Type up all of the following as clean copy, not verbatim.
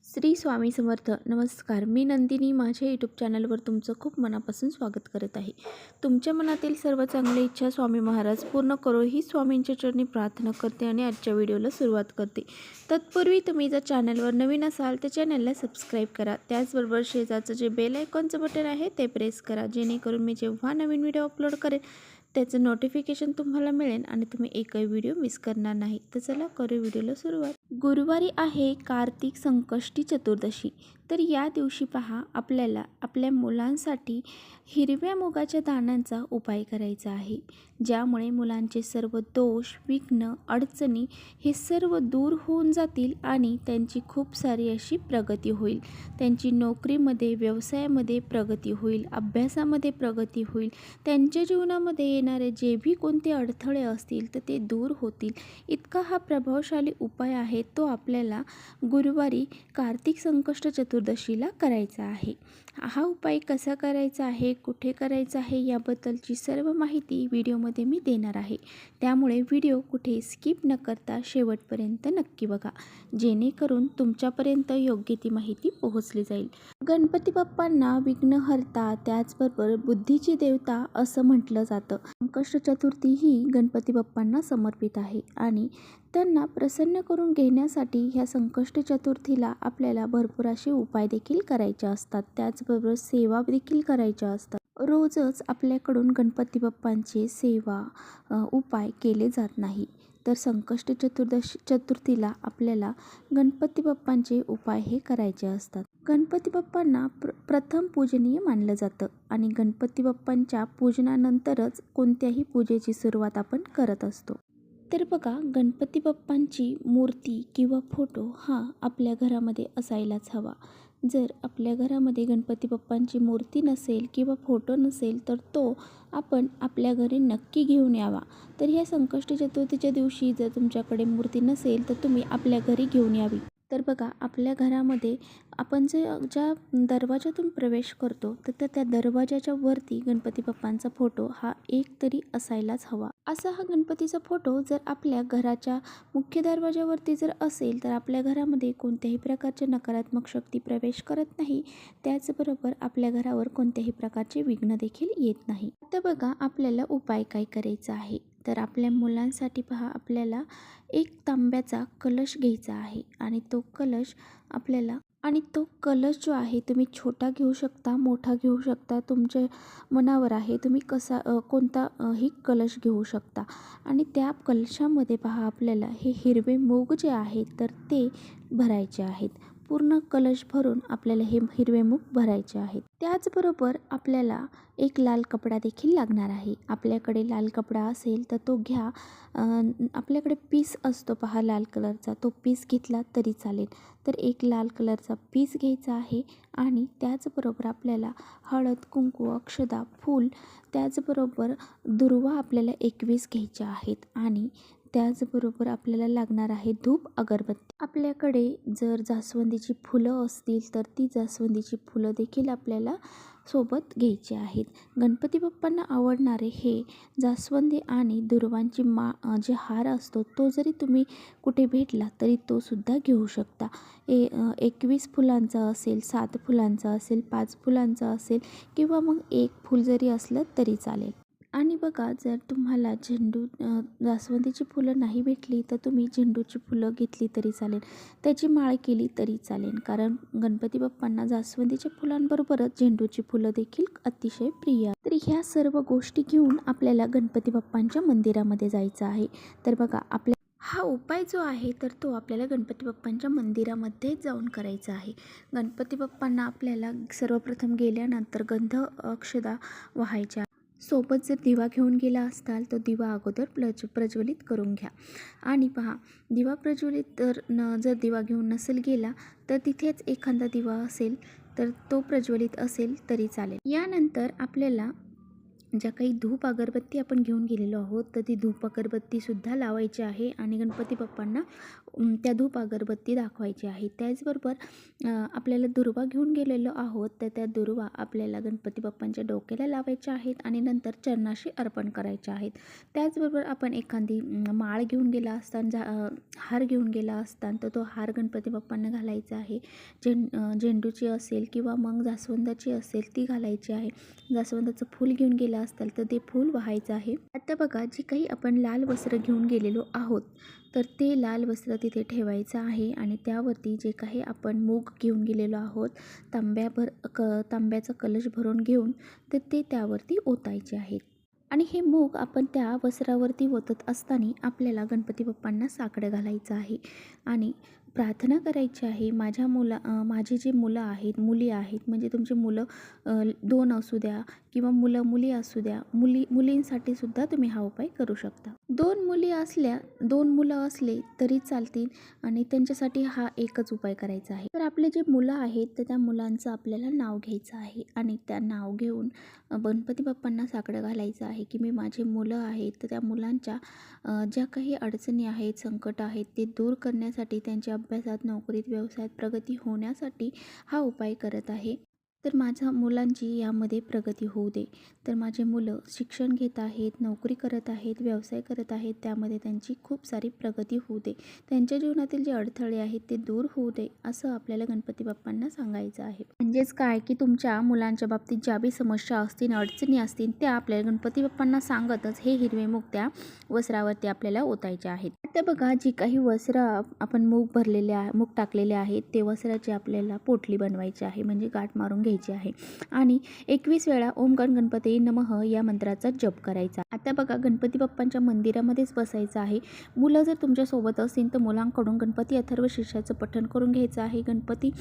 श्री स्वामी समर्थ. नमस्कार, मी नंदिनी. माझ्या यूट्यूब चॅनलवर तुमचं खूप मनापासून स्वागत करत आहे. तुमच्या मनातील सर्व चांगल्या इच्छा स्वामी महाराज पूर्ण करो ही स्वामींच्या चरणी प्रार्थना करते आणि आजच्या व्हिडिओला सुरुवात करते. तत्पूर्वी तुम्ही जर चॅनलवर नवीन असाल तर चॅनलला सबस्क्राईब करा. त्याचबरोबर शेजारचं जे बेल आयकॉनचं बटन आहे ते प्रेस करा, जेणेकरून मी जेव्हा नवीन व्हिडिओ अपलोड करेन त्याचं नोटिफिकेशन तुम्हाला मिळेल आणि तुम्ही एकही व्हिडिओ मिस करणार नाही. तर चला करू व्हिडिओला सुरुवात. गुरुवारी आहे कार्तिक संकष्टी चतुर्दशी. तर या दिवशी पहा, आपल्याला आपल्या मुलांसाठी हिरव्या मुगाच्या दाण्यांचा उपाय करायचा आहे, ज्यामुळे मुलांचे सर्व दोष, विघ्न, अडचणी हे सर्व दूर होऊन जातील आणि त्यांची खूप सारी अशी प्रगती होईल. त्यांची नोकरीमध्ये, व्यवसायामध्ये प्रगती होईल, अभ्यासामध्ये प्रगती होईल. त्यांच्या जीवनामध्ये येणारे जे भी कोणते अडथळे असतील तर ते दूर होतील. इतका हा प्रभावशाली उपाय आहे, तो आपल्याला गुरुवारी कार्तिक संकष्ट चतुर्दशीला करायचा आहे. हा उपाय कसा करायचा आहे, कुठे करायचा आहे, याबद्दलची सर्व माहिती व्हिडिओमध्ये मी देणार आहे. त्यामुळे व्हिडिओ कुठे स्किप न करता शेवटपर्यंत नक्की बघा, जेणेकरून तुमच्यापर्यंत योग्य ती माहिती पोहोचली जाईल. गणपती बाप्पांना विघ्नहर्ता, त्याचबरोबर बुद्धीची देवता असं म्हटलं जातं. संकष्ट चतुर्थी ही गणपती बाप्पांना समर्पित आहे आणि त्यांना प्रसन्न करून घेण्यासाठी ह्या संकष्ट चतुर्थीला आपल्याला भरपूर असे उपाय देखील करायचे असतात. त्याचबरोबर सेवा देखील करायच्या असतात. रोजच आपल्याकडून गणपती बाप्पांचे सेवा उपाय केले जात नाही. तर संकष्ट चतुर्थीला आपल्याला गणपती बाप्पांचे उपाय हे करायचे असतात. गणपती बाप्पांना प्रथम पूजनीय मानलं जातं आणि गणपती बाप्पांच्या पूजनानंतरच कोणत्याही पूजेची सुरुवात आपण करत असतो. तर बघा, गणपती बाप्पांची मूर्ती किंवा फोटो हा आपल्या घरामध्ये असायलाच हवा. जर आपल्या घरामध्ये गणपती बाप्पांची मूर्ती नसेल किंवा फोटो नसेल तर तो आपण आपल्या घरी नक्की घेऊन यावा. तर ह्या संकष्टी चतुर्थीच्या दिवशी जर तुमच्याकडे मूर्ती नसेल तर तुम्ही आपल्या घरी घेऊन यावी. तर बघा, आपल्या घरामध्ये आपण ज्या दरवाजातून प्रवेश करतो तर त्या दरवाजाच्या वरती गणपती बाप्पांचा फोटो हा एक तरी असायलाच हवा. असा हा गणपतीचा फोटो जर आपल्या घराच्या मुख्य दरवाजावरती जर असेल तर आपल्या घरामध्ये कोणत्याही प्रकारचे नकारात्मक शक्ती प्रवेश करत नाही. त्याचबरोबर आपल्या घरावर कोणत्याही प्रकारचे विघ्न देखील येत नाही. आता बघा, आपल्याला उपाय काय करायचा आहे. तर आपल्या मुलांसाठी पहा, आपल्याला एक तांब्याचा कलश घ्यायचा आहे आणि तो कलश जो आहे तुम्ही छोटा घेऊ शकता, मोठा घेऊ शकता, तुमच्या मनावर आहे. तुम्ही कोणताही कलश घेऊ शकता आणि त्या कलशामध्ये पहा, आपल्याला हे हिरवे मूग जे आहेत तर ते भरायचे आहेत. पूर्ण कलश भरून आपल्याला हे हिरवे मूग भरायचे आहेत. त्याचबरोबर आपल्याला एक लाल कपडा देखील लागणार आहे. आपल्याकडे लाल कपडा असेल तर तो घ्या. आपल्याकडे पीस असतो पहा लाल कलरचा, तो पीस घेतला तरी चालेल. तर एक लाल कलरचा पीस घ्यायचा आहे आणि त्याचबरोबर आपल्याला हळद, कुंकू, अक्षदा, फूल, त्याचबरोबर दुर्वा आपल्याला 21 घ्यायच्या आहेत आणि त्याचबरोबर आपल्याला लागणार आहे धूप, अगरबत्ती. आपल्याकडे जर जास्वंदीची फुलं असतील तर ती जास्वंदीची फुलं देखील आपल्याला सोबत घ्यायची आहेत. गणपती बाप्पांना आवडणारे हे जास्वंदी आणि दुर्वांची जे हार असतो तो जरी तुम्ही कुठे भेटला तरी तो सुद्धा घेऊ शकता. 21 फुलांचा असेल, 7 फुलांचा असेल, 5 फुलांचा असेल किंवा मग एक फूल जरी असलं तरी चालेल. आणि बघा, जर तुम्हाला जास्वंदीची फुलं नाही भेटली तर तुम्ही झेंडूची फुलं घेतली तरी चालेल, त्याची माळ केली तरी चालेल. कारण गणपती बाप्पांना जास्वंदीच्या फुलांबरोबरच झेंडूची फुलं देखील अतिशय प्रिय आहेत. तर ह्या सर्व गोष्टी घेऊन आपल्याला गणपती बाप्पांच्या मंदिरामध्ये जायचं आहे. तर बघा, हा उपाय जो आहे तर तो आपल्याला गणपती बाप्पांच्या मंदिरामध्ये जाऊन करायचा आहे. गणपती बाप्पांना आपल्याला सर्वप्रथम गेल्यानंतर गंध, अक्षदा वाहायच्या. सोबत जर दिवा घेऊन गेला असताल तर दिवा अगोदर प्रज्वलित करून घ्या. आणि पहा, दिवा प्रज्वलित जर दिवा घेऊन नसेल गेला तर तिथेच एखादा दिवा असेल तर तो प्रज्वलित असेल तरी चालेल. यानंतर आपल्याला ज्या काही धूप अगरबत्ती आपण घेऊन गेलेलो आहोत तर ती धूप अगरबत्तीसुद्धा लावायची आहे आणि गणपती बाप्पांना त्या धूप अगरबत्ती दाखवायची आहे. त्याचबरोबर आपल्याला दुर्वा घेऊन गेलेलो आहोत, तर त्या दुर्वा आपल्याला गणपती बाप्पांच्या डोक्याला लावायच्या आहेत आणि नंतर चरणाशी अर्पण करायच्या आहेत. त्याचबरोबर आपण एखादी माळ घेऊन गेला असताना हार घेऊन गेला असताना तर तो हार गणपती बाप्पांना घालायचा आहे. झेंडूची असेल किंवा मग जास्वंदाची असेल ती घालायची आहे. जास्वंदाचं फूल घेऊन गेला असाल तर ते फूल वाहायचं आहे. आता बघा, जी काही आपण लाल वस्त्र घेऊन गेलेलो आहोत तर ते लाल वस्त्र तिथे ठेवायचं आहे आणि त्यावरती जे काही आपण मूग घेऊन गेलेलो आहोत तांब्याचा कलश भरून घेऊन तर ते त्यावरती ओतायचे आहेत. आणि हे मूग आपण त्या वस्त्रावरती ओतत असताना आपल्याला गणपती बाप्पांना साकडं घालायचं आहे आणि प्रार्थना करायची आहे. माझी जी मुलं आहेत, मुली आहेत, म्हणजे तुमची मुलं 2 असू द्या किंवा मुली असू द्या, मुलींसाठी सुद्धा तुम्ही हा उपाय करू शकता. 2 मुलं असले तरी चालतील आणि त्यांच्यासाठी हा एकच उपाय करायचा आहे. तर आपले जे मुलं आहेत तर त्या मुलांचं आपल्याला नाव घ्यायचं आहे आणि त्या नाव घेऊन गणपती बाप्पांना साकडं घालायचं आहे की मी माझे मुलं आहेत तर त्या मुलांच्या ज्या काही अडचणी आहेत, संकट आहेत ते दूर करण्यासाठी, त्यांच्या अभ्यासात, नोकरीत, व्यवसायात प्रगती होण्यासाठी हा उपाय करत आहे. तर माझ्या मुलांची यामध्ये प्रगती होऊ दे. तर माझे मुलं शिक्षण घेत आहेत, नोकरी करत आहेत, व्यवसाय करत आहेत, त्यामध्ये त्यांची खूप सारी प्रगती होऊ दे. त्यांच्या जीवनातील जे अडथळे आहेत ते दूर होऊ दे, असं आपल्याला गणपती बाप्पांना सांगायचं आहे. म्हणजेच काय की तुमच्या मुलांच्या बाबतीत ज्या बी समस्या असतील, अडचणी असतील त्या आपल्याला गणपती बाप्पांना सांगतच हे हिरवे मूग त्या वस्त्रावरती आपल्याला ओतायचे आहेत. आता बघा, जी काही वस्त्र आपण मूग टाकलेले आहेत ते वस्त्राची आपल्याला पोटली बनवायची आहे, म्हणजे गाठ मारून घ्यायची आहे आणि 21 वेळा ओम गण गणपती नमः या मंत्राचा जप करायचा. आता बघा, गणपती बाप्पांच्या मंदिरामध्येच बसायचं आहे. मुलं जर तुमच्यासोबत असतील तर मुलांकडून गणपती अथर्व शीर्षाचं पठण करून घ्यायचं आहे. गणपती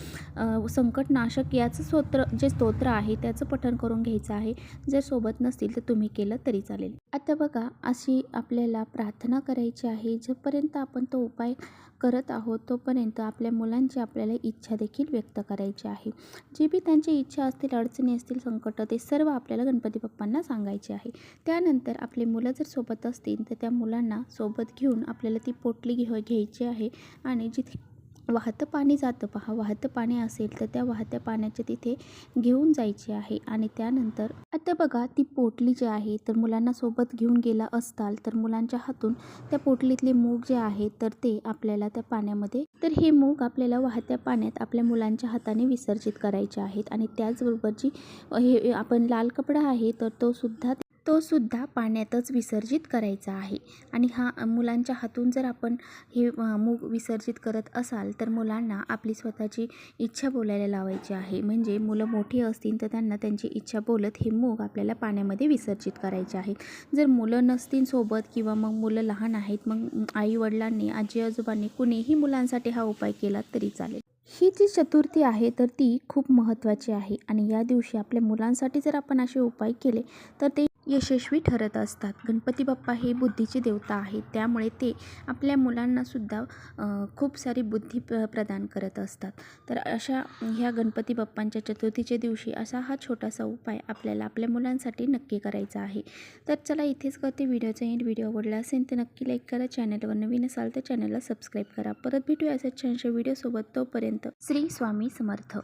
संकटनाशक याचं स्तोत्र आहे त्याचं पठण करून घ्यायचं आहे. जर सोबत नसतील तर तुम्ही केलं तरी चालेल. आता बघा, अशी आपल्याला प्रार्थना करायची आहे. जोपर्यंत आपण तो उपाय करत आहोत तोपर्यंत आपल्या मुलांची आपल्याला इच्छा देखील व्यक्त करायची आहे. जी बी त्यांची इच्छा असतील, अडचणी असतील, संकट, ते सर्व आपल्याला गणपती बाप्पांना सांगायचे आहे. त्यानंतर आपले मुलं जर सोबत असतील तर त्या मुलांना सोबत घेऊन आपल्याला ती पोटली घ्यायची आहे आणि जिथे वाहतं पाणी जातं पहा, वाहतं पाणी असेल तर त्या वाहत्या पाण्याच्या तिथे घेऊन जायचे आहे आणि त्यानंतर आता बघा, ती पोटली जी आहे तर मुलांना सोबत घेऊन गेला असताल तर मुलांच्या हातून त्या पोटलीतले मूग जे आहे तर ते आपल्याला त्या पाण्यामध्ये, तर हे मूग आपल्याला वाहत्या पाण्यात आपल्या मुलांच्या हाताने विसर्जित करायचे आहेत आणि त्याचबरोबर हे आपण लाल कपडा आहे तर तो सुद्धा पाण्यातच विसर्जित करायचा आहे. आणि मुलांच्या हातून जर आपण हे मूग विसर्जित करत असाल तर मुलांना आपली स्वतःची इच्छा बोलायला लावायची आहे. म्हणजे मुलं मोठी असतील तर त्यांना त्यांची इच्छा बोलत हे मूग आपल्याला पाण्यामध्ये विसर्जित करायचे आहेत. जर मुलं नसतील सोबत किंवा मग मुलं लहान आहेत, मग आई वडिलांनी, आजी आजोबांनी कुणीही मुलांसाठी हा उपाय केला तरी चालेल. ही जी चतुर्थी आहे तर ती खूप महत्त्वाची आहे आणि या दिवशी आपल्या मुलांसाठी जर आपण असे उपाय केले तर ते यशस्वी ठरत असतात. गणपती बाप्पा हे बुद्धीचे देवता आहेत, त्यामुळे ते आपल्या मुलांनासुद्धा खूप सारी बुद्धी प्रदान करत असतात. तर अशा ह्या गणपती बाप्पांच्या चतुर्थीच्या दिवशी असा हा छोटासा उपाय आपल्याला आपल्या मुलांसाठी नक्की करायचा आहे. तर चला, इथेच करते व्हिडिओचा एंड. व्हिडिओ आवडला असेल तर नक्की लाईक करा. चॅनलवर नवीन असाल तर चॅनलला सबस्क्राईब करा. परत भेटूया अशाच छानशा व्हिडिओसोबत. तोपर्यंत श्री स्वामी समर्थ.